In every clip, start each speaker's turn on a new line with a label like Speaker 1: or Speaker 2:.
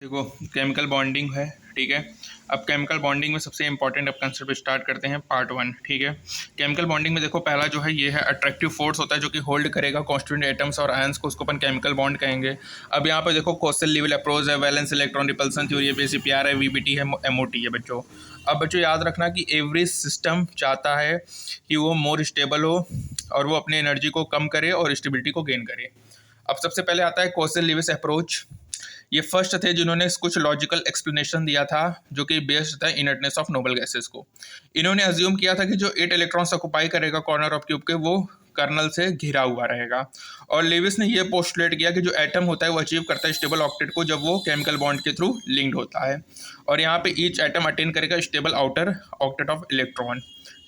Speaker 1: देखो, chemical bonding है। ठीक है, अब केमिकल बॉन्डिंग में सबसे इंपॉर्टेंट अब कंसेप्ट स्टार्ट करते हैं पार्ट 1। ठीक है, केमिकल बॉन्डिंग में देखो पहला जो है ये है अट्रैक्टिव फोर्स होता है जो कि होल्ड करेगा कॉन्स्टिट्यूएंट एटम्स और आयंस को, उसको अपन केमिकल बॉन्ड कहेंगे। अब यहाँ पे देखो कोसेल लेवल अप्रोच है, वैलेंस इलेक्ट्रॉन रिपल्सन थ्योरी है, बेसिक है, वीबीटी है, एमओटी है बच्चों। अब बच्चों याद रखना कि एवरी सिस्टम चाहता है कि वो मोर स्टेबल हो और वो अपने एनर्जी को कम करे और स्टेबिलिटी को गेन करे। अब सबसे पहले आता है कोसेल लेविस अप्रोच। ये फर्स्ट थे जिन्होंने कुछ लॉजिकल एक्सप्लेनेशन दिया था जो कि बेस्ड था इनर्टनेस ऑफ नोबल गैसेस को। इन्होंने अज्यूम किया था कि जो 8 इलेक्ट्रॉन्स ऑक्युपाई करेगा कॉर्नर ऑफ क्यूब के वो कर्नल से घिरा हुआ रहेगा। और लेविस ने ये पोस्टुलेट किया कि जो एटम होता है वो अचीव करता है स्टेबल ऑक्टेट को जब वो केमिकल बॉन्ड के थ्रू लिंक्ड होता है। और यहाँ पे ईच एटम अटेन करेगा stable outer octet of electron.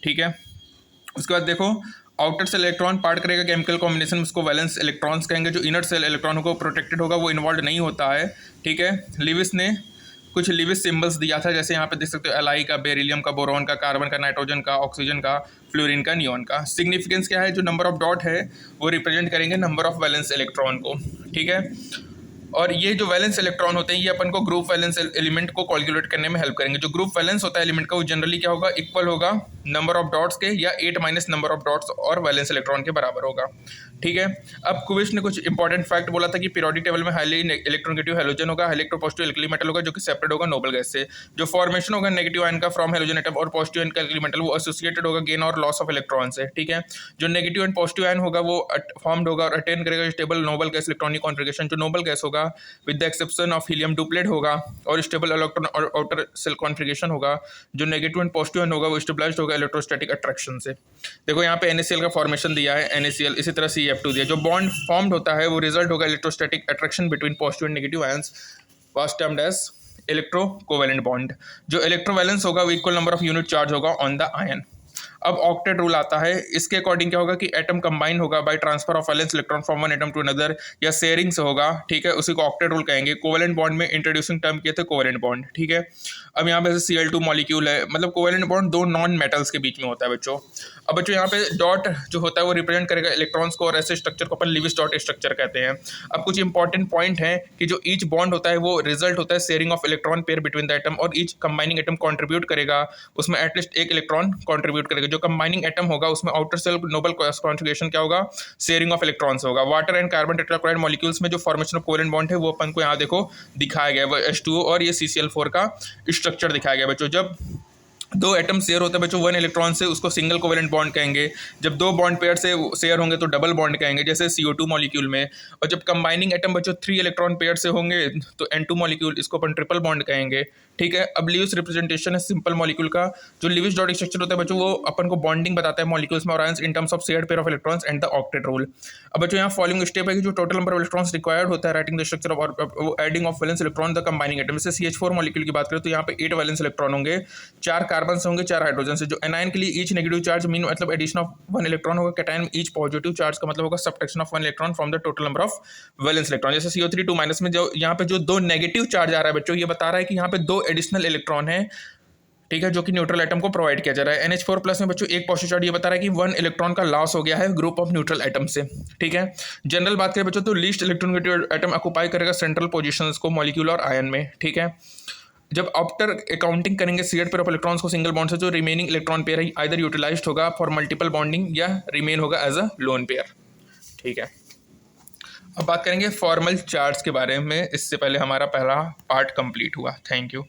Speaker 1: ठीक है, उसके बाद देखो आउटर सेल इलेक्ट्रॉन पार्ट करेगा केमिकल कॉम्बिनेशन में, उसको वैलेंस इलेक्ट्रॉन्स कहेंगे। जो इनर सेल इलेक्ट्रॉन होगा प्रोटेक्टेड होगा, वो इन्वॉल्व नहीं होता है। ठीक है, लिविस ने कुछ लिविस सिंबल्स दिया था, जैसे यहाँ पे देख सकते हो एलआई का, बेरिलियम का, बोरॉन का, कार्बन का, नाइट्रोजन का, ऑक्सीजन का, फ्लोरीन का, नियॉन का। सिग्निफिकेंस क्या है, जो नंबर ऑफ डॉट है वो रिप्रेजेंट करेंगे नंबर ऑफ वैलेंस इलेक्ट्रॉन को। ठीक है, और ये जो वैलेंस इलेक्ट्रॉन होते हैं ये अपन को ग्रुप वैलेंस एलिमेंट को कैलकुलेट करने में हेल्प करेंगे। जो ग्रुप वैलेंस होता है एलिमेंट का वो जनरली क्या होगा, इक्वल होगा नंबर ऑफ डॉट्स के या 8 माइनस नंबर ऑफ डॉट्स और वैलेंस इलेक्ट्रॉन के बराबर होगा। ठीक है, अब कुविश ने कुछ इंपॉर्टेंट फैक्ट बोला था कि पीरियोडिक टेबल में हाईली इलेक्ट्रोनेगेटिव हेलोजन होगा, इलेक्ट्रोपॉजिटिव एल्कली मेटल होगा जो कि सेपरेट होगा नोबल गैस से। जो फॉर्मेशन होगा नेगेटिव आयन का फ्रॉम हेलोजन एटम और पॉजिटिव आयन का एल्कली मेटल वो एसोसिएटेड होगा गेन और लॉस ऑफ इलेक्ट्रॉन से। ठीक है, जो नेगेटिव एंड पॉजिटिव आयन होगा वो फॉर्म्ड होगा और अटेन करेगा stable noble gas electronic configuration. जो नोबल गैस होगा with the exception of helium duplet होगा और स्टेबल इलेक्ट्रॉन और आउटर सेल कॉन्फिगरेशन होगा। जो नेगेटिव एंड पॉजिटिव आयन होगा वो स्टेबलाइज्ड होगा इलेक्ट्रोस्टैटिक अट्रैक्शन से। देखो यहाँ पे NaCl का फॉर्मेशन दिया है, NaCl, इसी तरह CF2 दिया। जो बॉन्ड फॉर्म्ड होता है वो रिजल्ट होगा electrostatic attraction between positive and negative ions, was termed as electro covalent bond. जो इलेक्ट्रोवैलेंस होगा वो equal number of unit charge होगा ऑन द आयन। अब ऑक्टेट रूल आता है, इसके अकॉर्डिंग क्या होगा कि एटम कंबाइन होगा by transfer of valence electron from one atom to another या शेयरिंग से होगा। ठीक है, उसी को ऑक्टेट रूल कहेंगे। कोवेलेंट बॉन्ड में इंट्रोड्यूसिंग टर्म किए थे कोवेलेंट बॉन्ड। ठीक है, अब यहाँ पे Cl2 मॉलिक्यूल है, मतलब कोवेलेंट बॉन्ड दो नॉन मेटल्स के बीच में होता है बच्चों। अब बच्चों यहाँ पे डॉट जो होता है वो रिप्रेजेंट करेगा इलेक्ट्रॉन्स को और ऐसे स्ट्रक्चर को अपन लिविस डॉट स्ट्रक्चर कहते हैं। अब कुछ इंपॉर्टेंट पॉइंट है कि जो ईच बॉन्ड होता है वो रिजल्ट होता है sharing of electron pair between the atom और ईच कंबाइनिंग एटम कॉन्ट्रीब्यूट करेगा, उसमें एटलीस्ट एक इलेक्ट्रॉन कॉन्ट्रीब्यूट करेगा। जो कंबाइनिंग एटम होगा उसमें आउटर सेल नोबल कॉन्फिगरेशन क्या होगा, शेयरिंग ऑफ इलेक्ट्रॉन्स होगा। Water and carbon tetrachloride molecules में जो फॉर्मेशन ऑफ कोवेलेंट बॉन्ड है वो अपन को यहाँ देखो दिखाया गया है, H2O और ये CCl4 का स्ट्रक्चर दिखाया गया बच्चों। जब दो एटम शेयर होता है बच्चों वन इलेक्ट्रॉन से, उसको सिंगल कोवेलेंट बॉन्ड कहेंगे। जब दो बॉन्ड पेयर से शेयर होंगे तो डबल बॉन्ड कहेंगे, जैसे CO2 मॉलिक्यूल में। और जब कंबाइनिंग एटम बच्चों 3 इलेक्ट्रॉन पेयर से होंगे तो N2 मॉलिक्यूल, इसको अपन ट्रिपल बॉन्ड कहेंगे। ठीक है, अब लिविस रिप्रेजेंटेशन है सिंपल मॉलिक्यूल का। जो लिविस डॉट स्ट्रक्चर होता है बच्चों वो अपन को बॉन्डिंग बताता है मॉलिक्यूल्स में और ions in terms of shared pair of electrons and the octet rule. अब बच्चों यहाँ फॉलोइंग स्टेप है कि जो total number of electrons required होता है writing the structure of adding of valence electron the combining atom. जैसे CH4 मॉलिक्यूल की बात करें तो यहाँ पे 8 वैलेंस इलेक्ट्रॉन होंगे, 4 कार्बन होंगे, 4 हाइड्रोजन से। जो एनायन के लिए ईच नेगेटिव चार्ज मीन मतलब एडिशन ऑफ 1 इलेक्ट्रॉन होगा। कैटायन में ईच पॉजिटिव चार्ज का मतलब होगा subtraction of 1 electron from the total number of valence electron. जैसे CO3 2 माइनस में जो यहाँ पे जो 2 नेगेटिव चार्ज आ रहा है बच्चों, ये बता रहा है कि यहाँ पे 2 एडिशनल इलेक्ट्रॉन है। ठीक है, जो कि न्यूट्रल एटम को प्रोवाइड किया जा रहा है। NH4 प्लस में बच्चों एक पॉजिटिव चार्ज, ये बता रहा है कि 1 इलेक्ट्रॉन का लॉस हो गया है ग्रुप ऑफ न्यूट्रल एटम से। ठीक है, जनरल बात करें बच्चों तो लीस्ट इलेक्ट्रोनेगेटिव एटम ऑक्युपाई करेगा सेंट्रल पोजीशंस को मॉलिक्यूल और आयन में। ठीक है, जब आफ्टर अकाउंटिंग करेंगे शेयर्ड पेयर ऑफ इलेक्ट्रॉन्स को सिंगल बॉन्ड से, जो रिमेनिंग इलेक्ट्रॉन पेयर है आइदर यूटिलाइज्ड होगा फॉर मल्टीपल बॉन्डिंग या रिमेन होगा एज अ लोन पेयर। ठीक है, अब बात करेंगे फॉर्मल चार्ज के बारे में। इससे पहले हमारा पहला पार्ट कंप्लीट हुआ। Thank you.